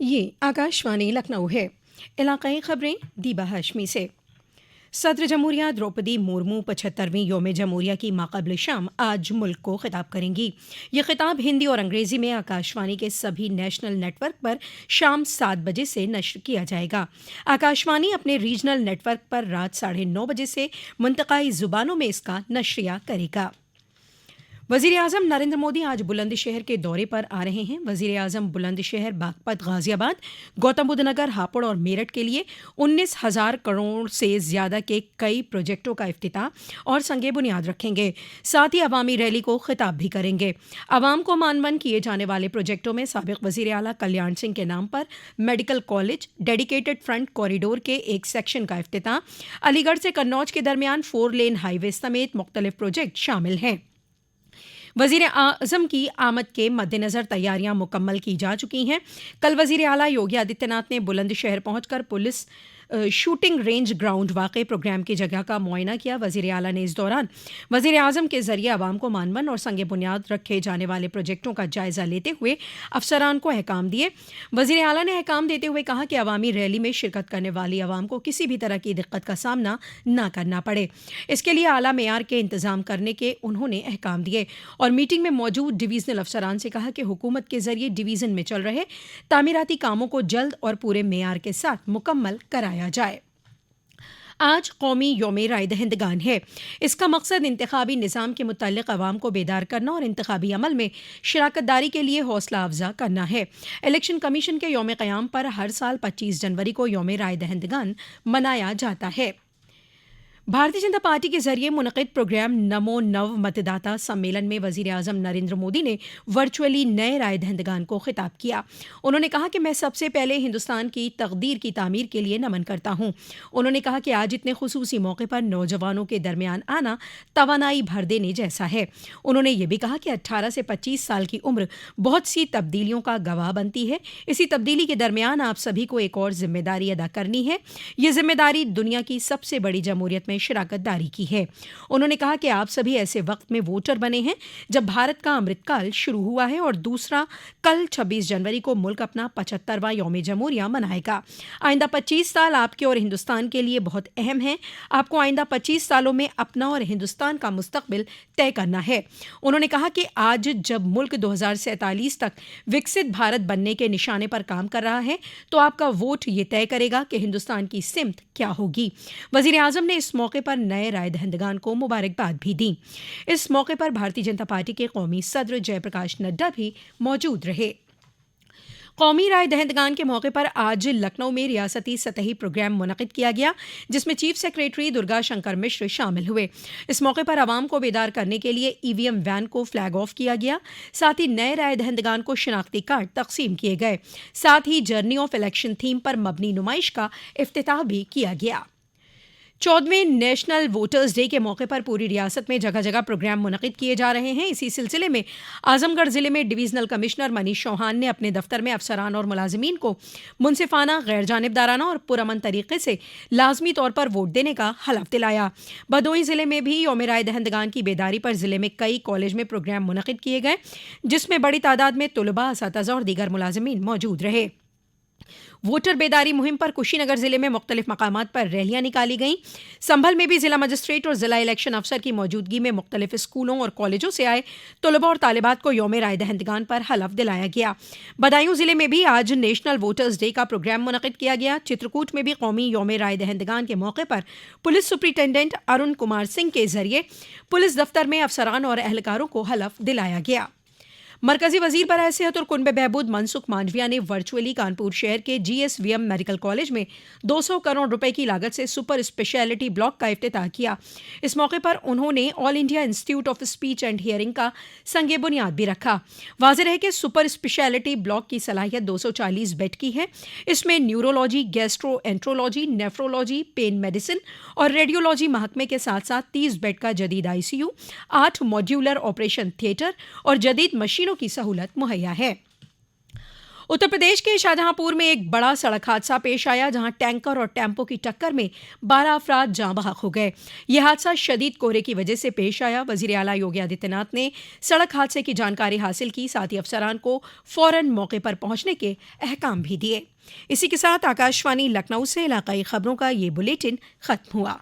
ये आकाशवाणी लखनऊ है। इलाक़ाई ख़बरें दीबा हाशमी से। सदर जमहूरिया द्रौपदी मुर्मू 75वीं योम जमहूरिया की माक़ाबिल शाम आज मुल्क को ख़िताब करेंगी। ये ख़िताब हिंदी और अंग्रेज़ी में आकाशवाणी के सभी नेशनल नेटवर्क पर शाम 7 बजे से नश्र किया जाएगा। आकाशवाणी अपने रीजनल नेटवर्क पर रात 9:30 बजे से मुंतक़ाई ज़ुबानों में इसका नश्रिया करेगा। वज़ीर-ए-आज़म नरेंद्र मोदी आज बुलंदशहर के दौरे पर आ रहे हैं। वज़ीर-ए-आज़म बुलंदशहर, बागपत, गाज़ियाबाद, गौतम बुद्ध नगर, हापुड़ और मेरठ के लिए 19,000 करोड़ से ज़्यादा के कई प्रोजेक्टों का इफ्तिताह और संगे बुनियाद रखेंगे। साथ ही अवामी रैली को ख़िताब भी करेंगे। अवाम को मानवन किए जाने वाले प्रोजेक्टों में साबिक़ वज़ीर आला कल्याण सिंह के नाम पर medical college, dedicated front corridor के एक सेक्शन का इफ्तिताह, अलीगढ़ से कन्नौज के दरमियान 4 लेन हाईवे समेत मुख्तलिफ प्रोजेक्ट शामिल हैं। वज़ीर आज़म की आमद के मद्देनज़र तैयारियां मुकम्मल की जा चुकी हैं। कल वज़ीर आला योगी आदित्यनाथ ने बुलंदशहर पहुंचकर पुलिस शूटिंग रेंज ग्राउंड वाक़ई प्रोग्राम की जगह का मुआयना किया। वज़ीर आला ने इस दौरान वज़ीर आज़म के ज़रिए आवाम को मानवन और संगे बुनियाद रखे जाने वाले प्रोजेक्टों का जायज़ा लेते हुए अफसरान को अहकाम दिए। वज़ीर आला ने अहकाम देते हुए कहा कि अवामी रैली में शिरकत करने वाली आवाम को किसी भी तरह की दिक्कत का सामना न करना पड़े। इसके लिए आला मेयार के इंतज़ाम करने के उन्होंने अहकाम दिए और मीटिंग में मौजूद डिवीज़नल अफसरान से कहा कि हुकूमत के ज़रिए डिवीज़न में चल रहे तामीराती कामों को जल्द और पूरे मेयार के साथ मुकम्मल कराया जाए। आज कौमी योम राय दहिंदगान है। इसका मकसद इंतखाबी निज़ाम के मुतालिक अवाम को बेदार करना और इंतखाबी अमल में शराकत दारी के लिए हौसला अफजा करना है। इलेक्शन कमीशन के योम क़याम पर हर साल 25 जनवरी को योम राय दहिंदगान मनाया जाता है। भारतीय जनता पार्टी के जरिए मुनक़िद प्रोग्राम नमो नव मतदाता सम्मेलन में वज़ीर आज़म नरेंद्र मोदी ने वर्चुअली नए राय दहिंदगान को ख़िताब किया। उन्होंने कहा कि मैं सबसे पहले हिंदुस्तान की तक़दीर की तामीर के लिए नमन करता हूँ। उन्होंने कहा कि आज इतने खुसूसी मौके पर नौजवानों के दरमियान आना तवानाई भर देने जैसा है। उन्होंने ये भी कहा कि 18 से 25 साल की उम्र बहुत सी तब्दीलियों का गवाह बनती है। इसी तब्दीली के दरमियान आप सभी को एक और ज़िम्मेदारी अदा करनी है। ये ज़िम्मेदारी दुनिया की सबसे बड़ी जमहूरियत में शराकत दारी की है। उन्होंने कहा कि आप सभी ऐसे वक्त में वोटर बने हैं जब भारत का अमृतकाल शुरू हुआ है और दूसरा कल 26 जनवरी को मुल्क अपना 75वां यौम जमहूरिया मनाएगा। आइंदा 25 साल आपके और हिंदुस्तान के लिए बहुत अहम हैं। आपको आइंदा 25 सालों में अपना और हिंदुस्तान का मुस्तकबिल तय करना है। उन्होंने कहा कि आज जब मुल्क 2047 तक विकसित भारत बनने के निशाने पर काम कर रहा है तो आपका वोट ये तय करेगा कि हिंदुस्तान की सिमत क्या होगी। वज़ीर आज़म ने इस मौके पर नए राय दहिंदगान को मुबारकबाद भी दी। इस मौके पर भारतीय जनता पार्टी के कौमी सदर जयप्रकाश नड्डा भी मौजूद रहे। कौमी राय दहिंदगान के मौके पर आज लखनऊ में रियासती सतही प्रोग्राम मुनक़िद किया गया, जिसमें चीफ सेक्रेटरी दुर्गा शंकर मिश्र शामिल हुए। इस मौके पर आवाम को बेदार करने के लिए ईवीएम वैन को फ्लैग ऑफ किया गया। साथ ही नए राय दहिंदगान को शिनाख्ती कार्ड तकसीम किए गए। साथ ही जर्नी ऑफ इलेक्शन थीम पर मबनी नुमाइश का इफ्तिताह भी किया गया। 14वें नेशनल वोटर्स डे के मौके पर पूरी रियासत में जगह जगह प्रोग्राम मुनक़िद किए जा रहे हैं। इसी सिलसिले में आजमगढ़ ज़िले में डिवीज़नल कमिश्नर मनीष चौहान ने अपने दफ्तर में अफसरान और मुलाजिमीन को मुनसिफाना, गैर जानिबदाराना और पुरअमन तरीके से लाजमी तौर पर वोट देने का हलफ दिलाया। भदोही ज़िले में भी यौम राय दहिंदगान की बेदारी पर ज़िले में कई कॉलेज में प्रोग्राम मुनक़िद किए गए, जिसमें बड़ी तादाद में तुलबा, असातिज़ा और दीगर मुलाजिमीन मौजूद रहे। वोटर बेदारी मुहिम पर कुशीनगर जिले में मुख्तलिफ मकामात पर रैलियां निकाली गईं। संभल में भी जिला मजिस्ट्रेट और जिला इलेक्शन अफसर की मौजूदगी में मुख्तलिफ स्कूलों और कॉलेजों से आए तलबा और तालिबात को यौम राय दहिंदगान पर हलफ दिलाया गया। बदायूं जिले में भी आज नेशनल वोटर्स डे का प्रोग्राम मुनक़िद किया गया। चित्रकूट में भी कौमी यौम राय दहिंदगान के मौके पर पुलिस सुपरिटेंडेंट अरुण कुमार सिंह के जरिए पुलिस दफ्तर में अफसरान और एहलकारों को हलफ दिलाया गया। मरकजी वजीर बराए सेहत और कुनबे बहबूद मनसुख मांडविया ने वर्चुअली कानपुर शहर के GSVM मेडिकल कॉलेज में 200 करोड़ रुपए की लागत से सुपर स्पेशलिटी ब्लॉक का इफ्तिताह किया। इस मौके पर उन्होंने all India institute of speech and hearing का संगे बुनियाद भी रखा। वाज़ेह है कि सुपर स्पेशलिटी ब्लॉक की सलाहियत 240 बेड की है। इसमें neurology, gastro enterology, nephrology, pen medicine और रेडियोलॉजी महकमे के साथ साथ 30 बेड का जदीद ICU, 8 मॉड्यूलर ऑपरेशन थिएटर और जदीद मशीनों की सहूलत मुहैया है। उत्तर प्रदेश के शाहजहांपुर में एक बड़ा सड़क हादसा पेश आया जहां टैंकर और टेम्पो की टक्कर में 12 अफराद जाँ बहक हो गए। यह हादसा शदीद कोहरे की वजह से पेश आया। वजीर आला योगी आदित्यनाथ ने सड़क हादसे की जानकारी हासिल की, साथ ही अफसरान को फौरन मौके पर पहुंचने के अहकाम भी दिए। इसी के साथ आकाशवाणी लखनऊ से इलाकाई खबरों का ये बुलेटिन खत्म हुआ।